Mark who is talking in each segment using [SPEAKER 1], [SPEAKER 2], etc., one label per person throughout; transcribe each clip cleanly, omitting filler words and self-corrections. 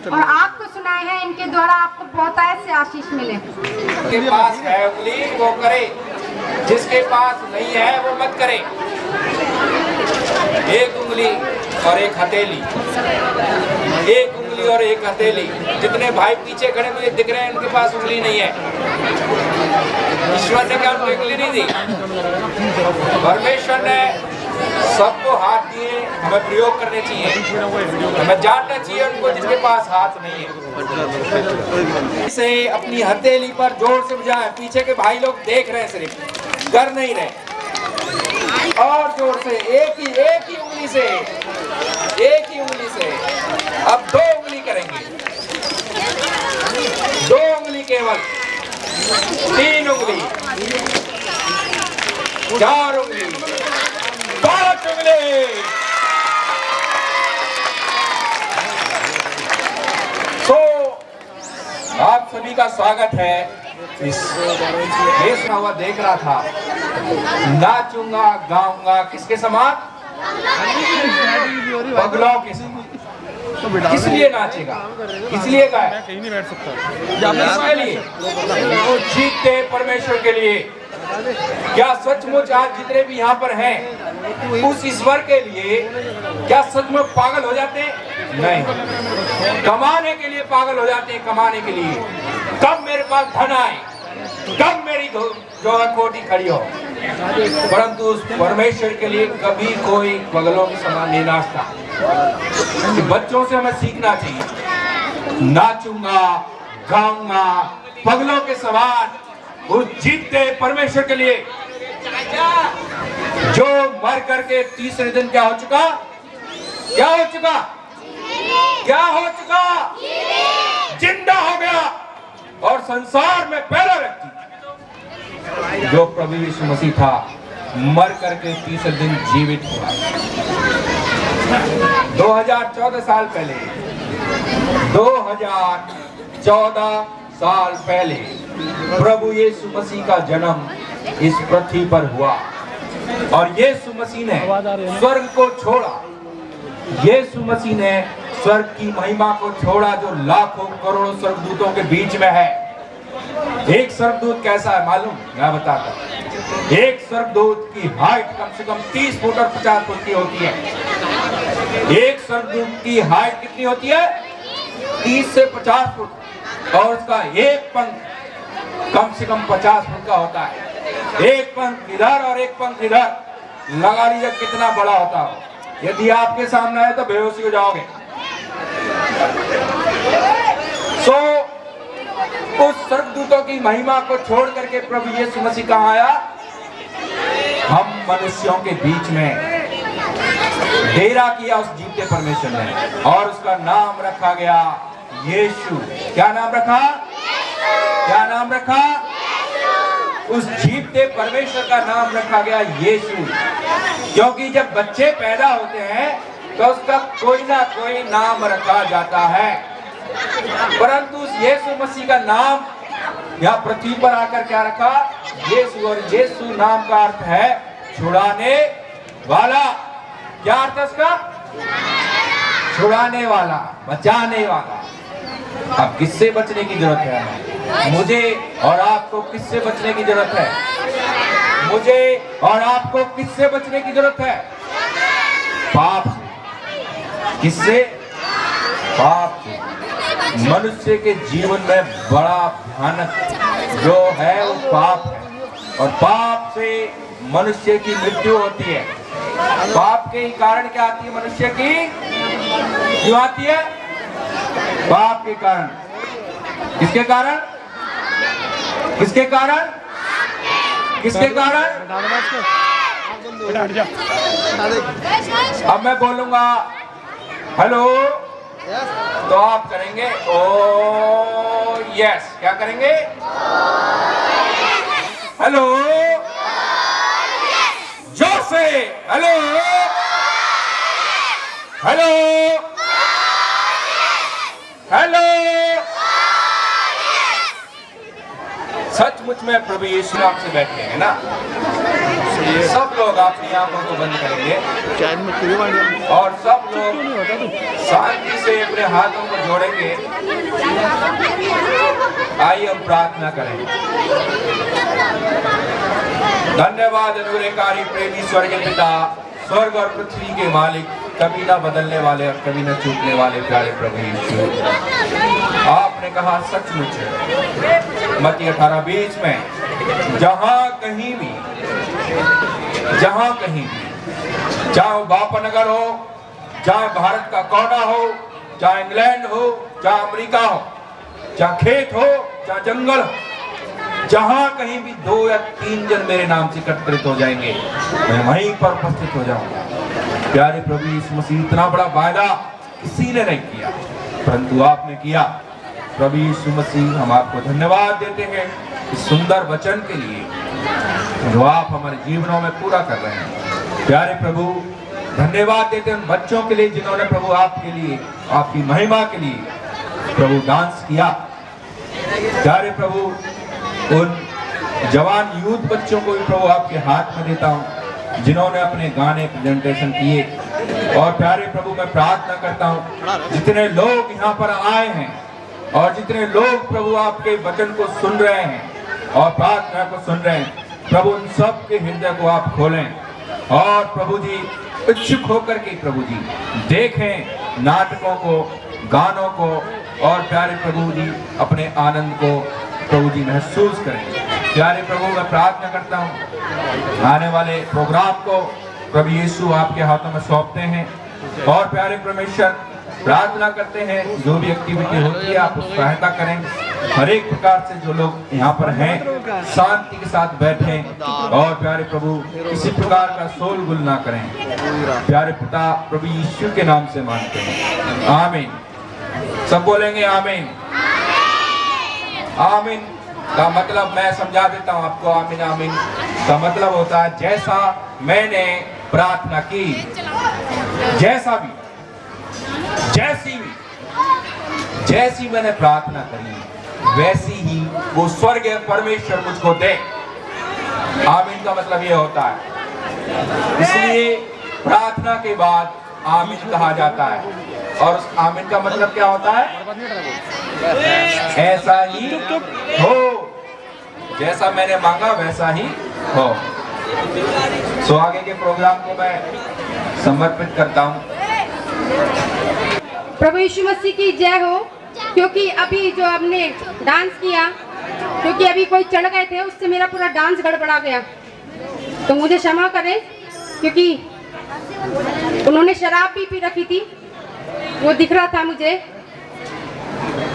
[SPEAKER 1] और आपको सुनाए हैं, इनके द्वारा आपको बहुत ऐसे आशीष मिले।
[SPEAKER 2] जिसके पास है उंगली वो करे, जिसके पास नहीं है वो मत करे। एक उंगली और एक हथेली, एक उंगली और एक हथेली। जितने भाई पीछे खड़े मुझे दिख रहे हैं उनके पास उंगली नहीं है। ईश्वर ने क्या उनको उंगली नहीं दी? परमेश्वर ने सबको हाथ दिए, हमें प्रयोग करने चाहिए, हमें जानना चाहिए उनको जिनके पास हाथ नहीं है। इसे अपनी हथेली पर जोर से बजाएं। पीछे के भाई लोग देख रहे हैं, सिर्फ कर नहीं रहे। और जोर से एक ही उंगली से, एक ही उंगली से। अब 2 उंगली करेंगे, 2 उंगली केवल, 3 उंगली, 4 उंगली, 5 उंगली। तो आप सभी का स्वागत है। इस देश में हुआ देख रहा था, नाचूंगा गाऊंगा किसके समान? पगलों के समान। किस लिए नाचेगा? किस लिए गाए?
[SPEAKER 3] कहीं नहीं बैठ सकता।
[SPEAKER 2] किसके लिए? वो जीते परमेश्वर के लिए। क्या सचमुच आज जितने भी यहाँ पर हैं उस ईश्वर के लिए क्या सचमुच पागल हो जाते हैं? नहीं, कमाने के लिए पागल हो जाते हैं, कमाने के लिए। कब मेरे पास धन आए, कब मेरी जो है कोठी खड़ी हो, परंतु उस परमेश्वर के लिए कभी कोई पगलों के समान नहीं नाचता। बच्चों से हमें सीखना चाहिए, नाचूंगा गाऊंगा पगलों के समान उस जीतते परमेश्वर के लिए जो मर करके तीसरे दिन क्या हो चुका? क्या हो चुका? क्या हो चुका? जिंदा हो गया और संसार में पहला व्यक्ति जो प्रभु यीशु मसीह था, मर करके तीसरे दिन जीवित हुआ। 2014 साल पहले, 2014 साल पहले प्रभु यीशु मसीह का जन्म इस पृथ्वी पर हुआ। और यीशु मसीह ने स्वर्ग को छोड़ा, यीशु मसीह ने स्वर्ग की महिमा को छोड़ा जो लाखों करोड़ों स्वर्गदूतों के बीच में है। एक स्वर्गदूत कैसा है मालूम? मैं बताता हूं। एक स्वर्गदूत की हाइट कम से कम 30 फुट और 50 फुट की होती है। एक स्वर्गदूत की हाइट कितनी होती है? 30 से 50 फुट। और उसका एक पंख कम से कम 50 फुट का होता है। एक पंख इधर और एक पंख इधर, लगा लीजिए कितना बड़ा होता हो। यदि आपके सामने है तो बेहोशी हो जाओगे। उस स्वर्गदूतों की महिमा को छोड़ करके प्रभु यीशु मसीह कहाँ आया? हम मनुष्यों के बीच में डेरा किया उस जीवते परमेश्वर ने, और उसका नाम रखा गया यीशु। क्या नाम रखा? क्या नाम रखा? उस जीवते परमेश्वर का नाम रखा गया यीशु। क्योंकि जब बच्चे पैदा होते हैं तो उसका कोई ना कोई नाम रखा जाता है, परंतु उस यीशु मसीह का नाम यहाँ पृथ्वी पर आकर क्या रखा? यीशु। और यीशु नाम का अर्थ है छुड़ाने वाला। क्या अर्थ है उसका? छुड़ाने वाला, बचाने वाला। अब किससे बचने की जरूरत है? मुझे और आपको किससे बचने की जरूरत है? मुझे और आपको किससे बचने की जरूरत है? पाप से। किससे? पाप से। मनुष्य के जीवन में बड़ा भयानक जो है वो पाप है, और पाप से मनुष्य की मृत्यु होती है। पाप के कारण क्या आती है? मनुष्य की क्यों आती है? पाप के कारण। किसके कारण? किसके कारण? किसके कारण? अब मैं बोलूंगा हेलो तो आप करेंगे ओ यस। क्या करेंगे? हेलो, जोर से हेलो, हेलो, हेलो। सचमुच में प्रभु यीशु नाम से बैठे हैं ना? सब लोग अपनी आंखों को बंद करेंगे और सब लोग शांति से अपने हाथों को जोड़ेंगे। आइए हम प्रार्थना करें। धन्यवाद अनुग्रहकारी प्रेमी स्वर्गीय पिता, स्वर्ग और पृथ्वी के मालिक, कभी ना बदलने वाले और कभी ना चूकने वाले प्यारे प्रभु यीशु, आपने कहा सचमुच मत्ती 18:20 में, जहां कहीं भी चाहे वो बापानगर हो, चाहे भारत का कोना हो, चाहे इंग्लैंड हो, चाहे अमेरिका हो, चाहे खेत हो, चाहे जंगल हो, जहां कहीं भी 2 या 3 जन मेरे नाम से एकत्रित हो जाएंगे, मैं वहीं पर उपस्थित हो जाऊंगा। प्यारे प्रभु यीशु मसीह, इतना बड़ा वायदा किसी ने नहीं किया परंतु आपने किया। प्रभु यीशु मसीह, हम आपको धन्यवाद देते हैं इस सुंदर वचन के लिए जो आप हमारे जीवनों में पूरा कर रहे हैं। प्यारे प्रभु, धन्यवाद देते हैं उन बच्चों के लिए जिन्होंने प्रभु आपके लिए, आपकी महिमा के लिए प्रभु डांस किया। प्यारे प्रभु, उन जवान यूथ बच्चों को भी प्रभु आपके हाथ में देता हूँ जिन्होंने अपने गाने प्रेजेंटेशन किए। और प्यारे प्रभु, मैं प्रार्थना करता हूँ जितने लोग यहाँ पर आए हैं और जितने लोग प्रभु आपके वचन को सुन रहे हैं और प्रार्थना को सुन रहे हैं, प्रभु उन सब के हृदय को आप खोलें और प्रभु जी इच्छुक होकर के प्रभु जी देखें नाटकों को, गानों को और प्यारे प्रभु जी अपने आनंद को प्रभु जी महसूस करें। प्यारे प्रभु, मैं प्रार्थना करता हूँ आने वाले प्रोग्राम को प्रभु यीशु आपके हाथों में सौंपते हैं और प्यारे परमेश्वर प्रार्थना करते हैं जो भी एक्टिविटी होती है आप उस सहायता करें। हर एक प्रकार से जो लोग यहाँ पर हैं शांति के साथ बैठें और प्यारे प्रभु किसी प्रकार का शोर गुल ना करें। प्यारे पिता प्रभु यीशु के नाम से मांगते हैं, आमीन। सब बोलेंगे आमीन। आमीन का मतलब मैं समझा देता हूँ आपको। आमीन आमीन का मतलब होता है जैसा मैंने प्रार्थना की, जैसा भी, जैसी मैंने प्रार्थना करी वैसी ही वो स्वर्गीय परमेश्वर मुझको दे। आमीन का मतलब ये होता है। इसलिए प्रार्थना के बाद आमीन कहा जाता है और उस आमीन का मतलब क्या होता है? ऐसा ही हो, जैसा मैंने मांगा वैसा ही हो। सो आगे के प्रोग्राम को मैं समर्पित करता हूँ।
[SPEAKER 1] प्रभु यीशु मसीह की जय हो। क्योंकि अभी जो हमने डांस किया, क्योंकि अभी कोई चढ़ गए थे उससे मेरा पूरा डांस गड़बड़ा गया, तो मुझे क्षमा करें। क्योंकि उन्होंने शराब भी पी रखी थी, वो दिख रहा था मुझे।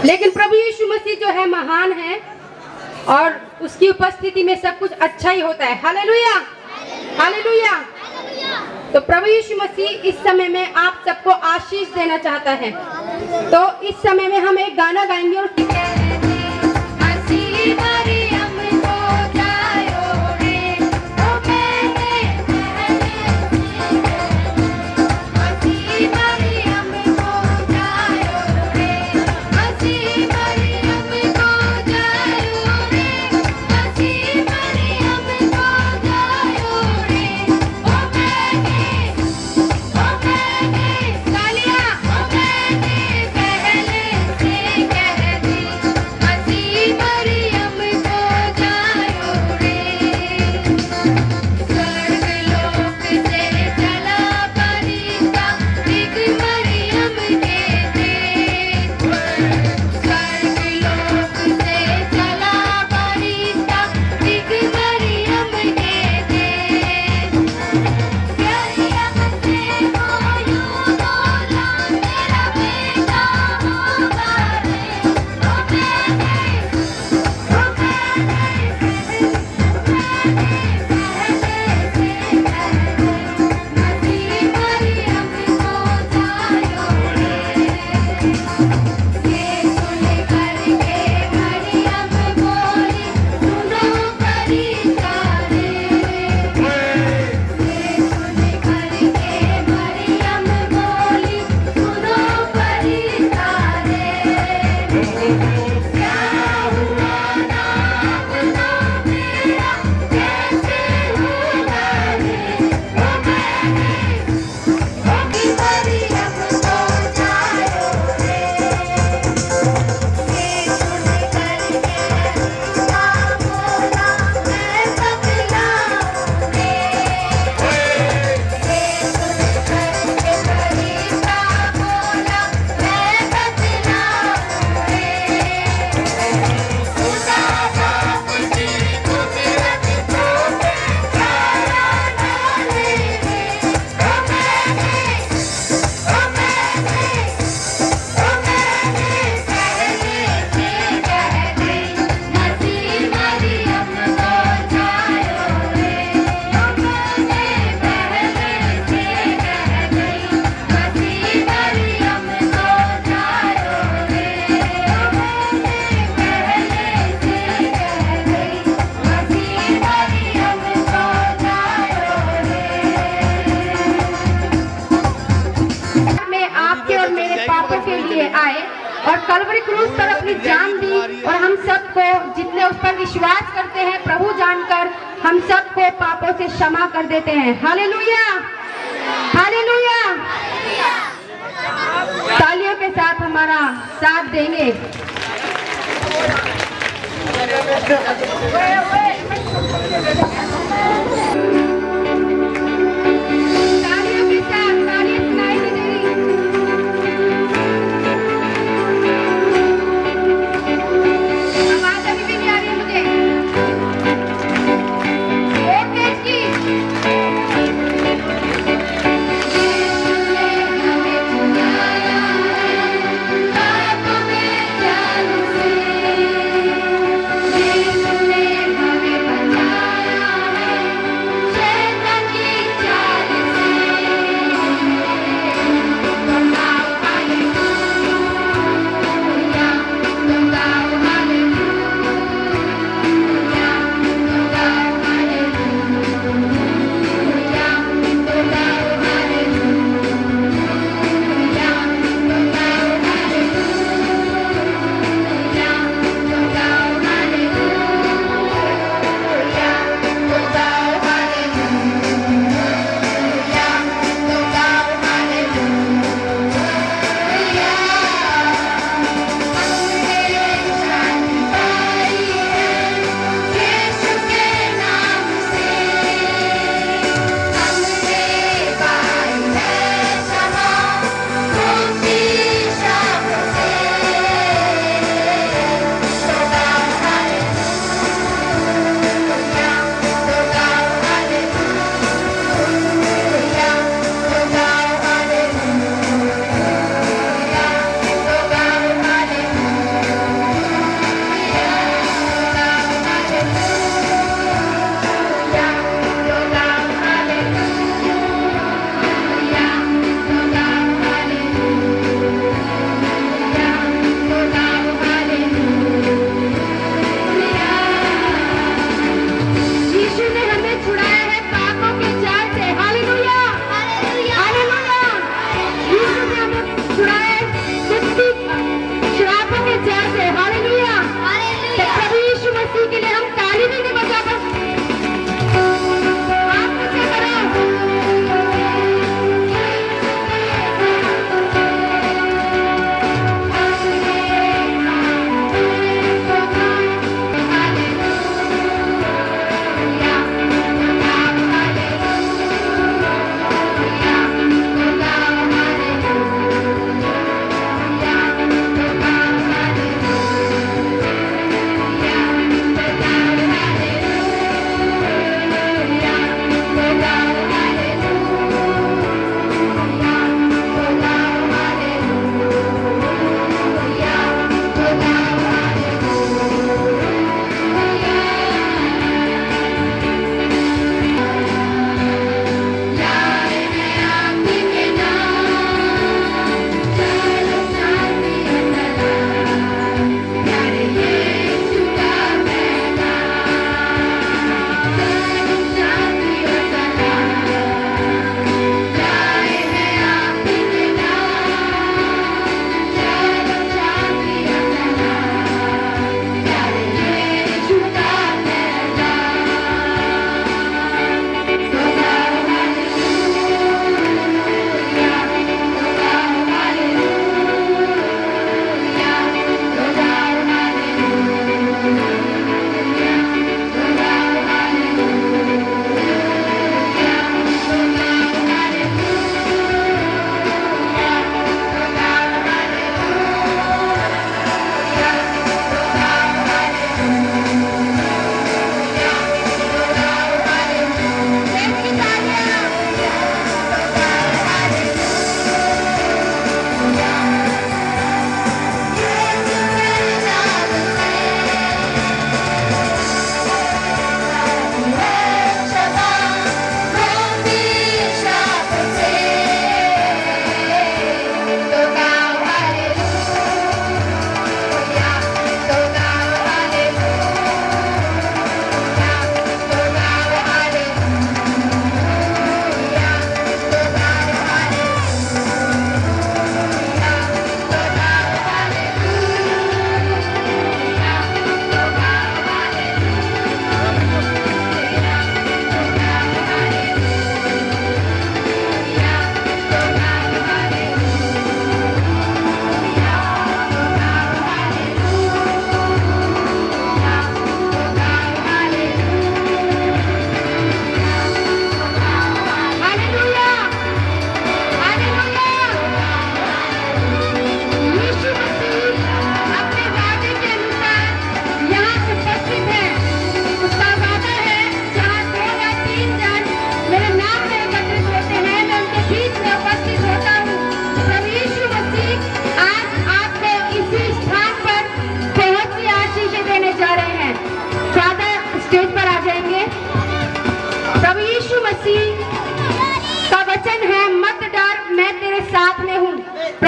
[SPEAKER 1] लेकिन प्रभु यीशु मसीह जो है महान है और उसकी उपस्थिति में सब कुछ अच्छा ही होता है। Hallelujah, hallelujah. तो प्रभु यीशु मसीह इस समय में आप सबको आशीष देना चाहता है। तो इस समय में हम एक गाना गाएंगे और लिए आए और कलवरी क्रूस पर अपनी जान दी, और हम सबको जितने उस पर विश्वास करते हैं प्रभु जानकर हम सबको पापों से क्षमा कर देते हैं। Hallelujah, hallelujah. तालियों के साथ हमारा साथ देंगे। तालियों के साथ तालियां सुनाई दे रही। आवाज अभी भी नहीं आ रही है मुझे। और तेज की। यीशु ने हमें बचाया है,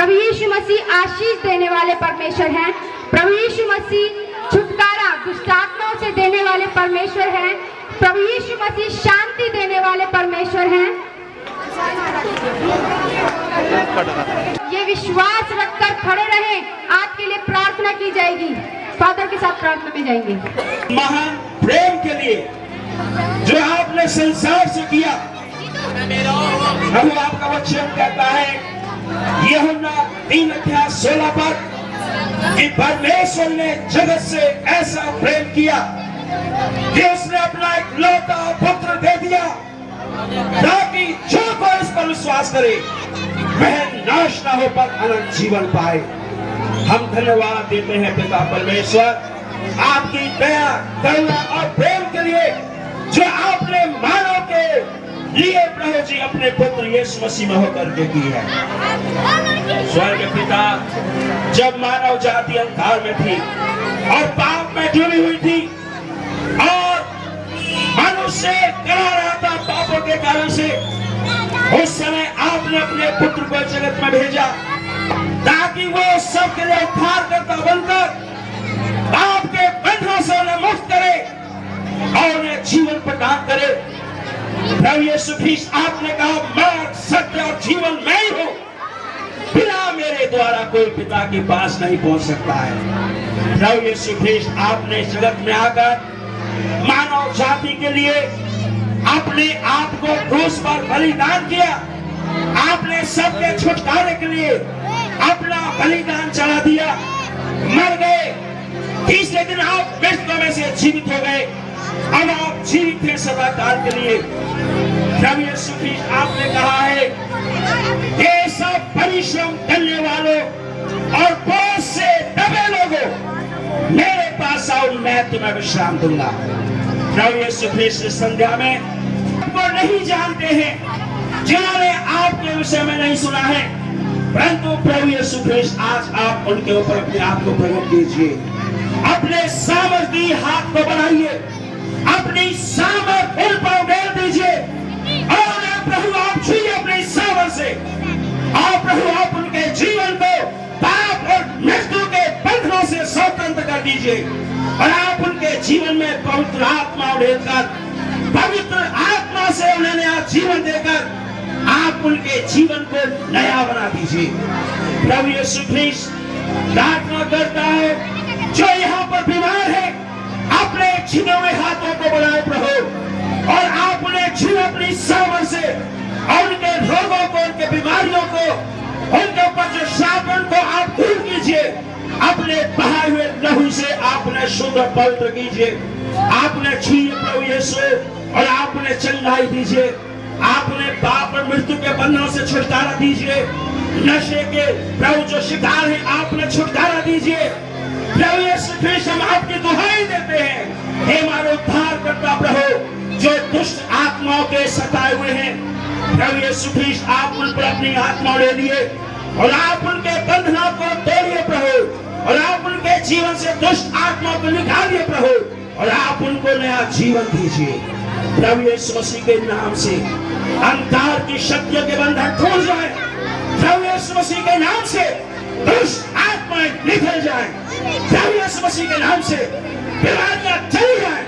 [SPEAKER 1] प्रभु यीशु मसीह आशीष देने वाले परमेश्वर हैं। प्रभु यीशु मसीह छुटकारा दुष्ट आत्माओं से देने वाले परमेश्वर हैं। प्रभु यीशु मसीह शांति देने वाले परमेश्वर हैं। ये विश्वास रखकर खड़े रहें। आपके लिए प्रार्थना की जाएगी। फादर के साथ प्रार्थना में जाएंगे।
[SPEAKER 3] महान प्रेम के लिए जो आपने संसार से किया, प्रभु आपका वचन कहता है यूहन्ना 3:16 पर कि परमेश्वर ने जगत से ऐसा प्रेम किया कि उसने अपना एक लौता पुत्र दे दिया ताकि जो कोई इस पर विश्वास करे वह नाश ना हो पर अनंत जीवन पाए। हम धन्यवाद देते हैं पिता परमेश्वर आपकी दया, करुणा और प्रेम के लिए जो आपने मानव के लिए प्रभु जी अपने पुत्र यीशु मसीह में होकर के की है। स्वर्ग पिता, जब मानव जाति अंधकार में थी और पाप में डूबी हुई थी और मनुष्य करा रहा था पापों के कारण से, उस समय आपने अपने पुत्र को जगत में भेजा ताकि वो सबके लिए उद्धार करता बनकर पाप के बंधनों से उन्हें मुक्त करे और उन्हें जीवन प्रदान करे। प्रभु यीशु ख्रीस्त आपने कहा मार्ग, सत्य और जीवन मैं ही हूं, बिना मेरे द्वारा कोई पिता के पास नहीं पहुंच सकता है। प्रभु यीशु ख्रीस्त आपने इस जगत में आकर मानव जाति के लिए अपने आप को क्रूस पर बलिदान किया। आपने सबके छुटकारे के लिए अपना बलिदान चढ़ा दिया, मर गए, तीसरे दिन आप मृत्यु में से जीवित हो गए। अब आप जीवित हैं सदा काल के लिए। प्रभु यीशु ख्रीस्त आपने कहा है ये सब परिश्रम करने वालों और बोझ से दबे लोगों मेरे पास आओ, मैं तुम्हें विश्राम दूंगा। प्रभु यीशु ख्रीस्त संध्या में आपको नहीं जानते हैं, जिन्होंने आपके विषय में नहीं सुना है, परंतु प्रभु यीशु ख्रीस्त आज आप उनके ऊपर अपने आप को प्रकट कीजिए। अपने सामर्थी हाथ को बढ़ाइए, अपनी सामर्थ उन पर उड़ेल दीजिए और प्रभु आप छुइए अपने सामर्थ से और प्रभु आप उनके जीवन को पाप और मृत्यु के बंधनों से स्वतंत्र कर दीजिए और आप उनके जीवन में पवित्र आत्मा उड़ेलकर, पवित्र आत्मा से उन्हें नया जीवन देकर आप उनके जीवन को नया बना दीजिए। प्रभु यीशु ख्रीस्त प्रार्थना करता है जो यहाँ पर बीमार है अपने छीने हुए हाथों को बढ़ाए प्रभु और आप उन्हें छीने अपनी सामर्थ से और उनके रोगों को, उनके बीमारियों को, उनके ऊपर जो श्राप उनको आप दूर कीजिए। अपने बहाए हुए लहू से आप उन्हें शुद्ध और पवित्र कीजिए। आप उन्हें छुइए प्रभु यीशु और आप उन्हें चंगाई दीजिए। आप उन्हें पाप और मृत्यु के बंधनों से छुटकारा दीजिए। नशे के प्रभु जो शिकार है आप उन्हें छुटकारा दीजिए। प्रभु यीशु ख्रीस्त हम आपकी दुहाई देते हैं, हे हमारे उद्धार करता प्रभु जो दुष्ट आत्माओं के सताए हुए हैं, प्रभु यीशु ख्रीस्त आप उन पर अपनी आत्मा ले लिए और आप उनके बंधनों को तोड़िए प्रभु और आप उनके जीवन से दुष्ट आत्माओं को निकालिए प्रभु और आप उनको नया जीवन दीजिए। प्रभु यीशु मसीह के नाम से अंधकार की शक्तियों के बंधन टूट जाए। प्रभु यीशु मसीह के नाम से दुष्ट आत्माएं निकल जाए। प्रभु यीशु मसीह के नाम से बीमारियां चली जाए।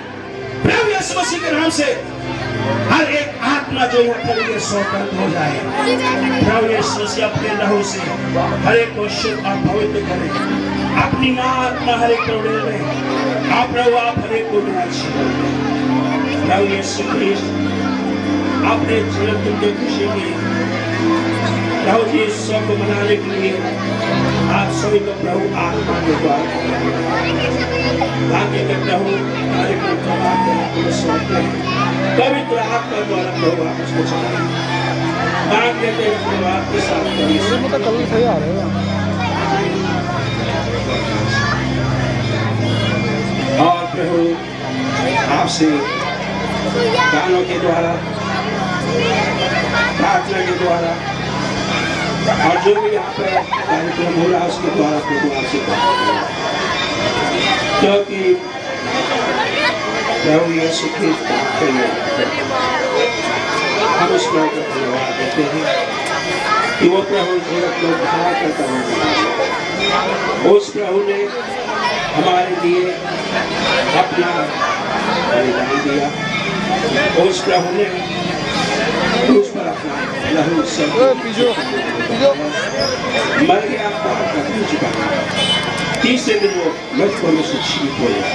[SPEAKER 3] प्रभु यीशु मसीह के नाम से हर एक आत्मा जो यहाँ खड़ी है स्वतंत्र हो जाए। प्रभु यीशु मसीह अपने लहू से हर एक को शुद्ध और पवित्र करे। अपनी आत्मा हर एक को ले ले। आप प्रभु आप हर एक को नया जीवन दें। प्रभु यीशु ख्रीस्त अपने जीवन की खुशी के प्रभु जी सब को मनाने के लिए आप सभी को प्रभु आत्मा के द्वारा भाग्य के प्रभु कार्यक्रम पवित्र आत्मा द्वारा प्रभु आप उसको चलाएं। मांग लेते हैं प्रभु आपके साथ कल सही आ रहे हैं और प्रभु आपसे गानों के द्वारा, प्रार्थना के द्वारा और जो भी यहाँ पे कार्यक्रम हो रहा है उसके द्वारा प्रभु आपसे क्योंकि प्रभु यीशु ख्रीस्त हम उस पर धन्यवाद देते हैं। कि वो प्रभु जगत में उद्धार करता है। उस प्रभु ने हमारे लिए अपना बलिदान दिया। उस प्रभु ने क्रूस पर अपना लहू सब मर गया, कर चुका। तीसरे दिन वो मृतकों में से जीवित हो गया।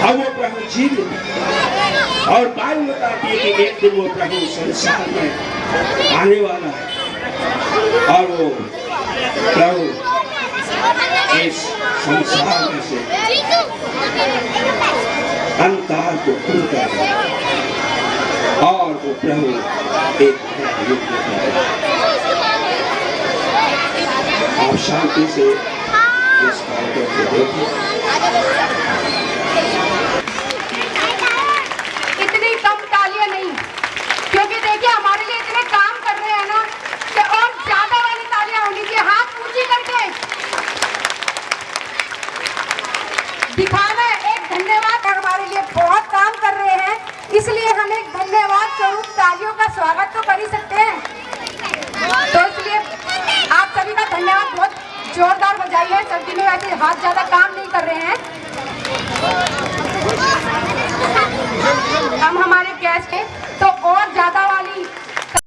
[SPEAKER 3] अब वो प्रभु जीवित और बाइबल बताती है कि एक दिन वो प्रभु संसार में आने वाला है और वो प्रभु इस संसार में से अंधकार को दूर कर और वो प्रभु एक आप शांति से इस कार्यक्रम को देखें।
[SPEAKER 1] इतनी कम तालियां नहीं, क्योंकि देखिए हमारे लिए इतने काम कर रहे हैं ना कि और ज्यादा वाली तालियां होनी चाहिए। हाथ ऊंची करके दिखाना एक धन्यवाद। हमारे लिए बहुत काम कर रहे हैं, इसलिए हम एक धन्यवाद स्वरूप तालियों का स्वागत तो कर ही सकते हैं। तो इसलिए आप सभी का धन्यवाद बहुत जोरदार बजाइए। सब दिनों ऐसे हाथ ज्यादा काम नहीं कर रहे हैं।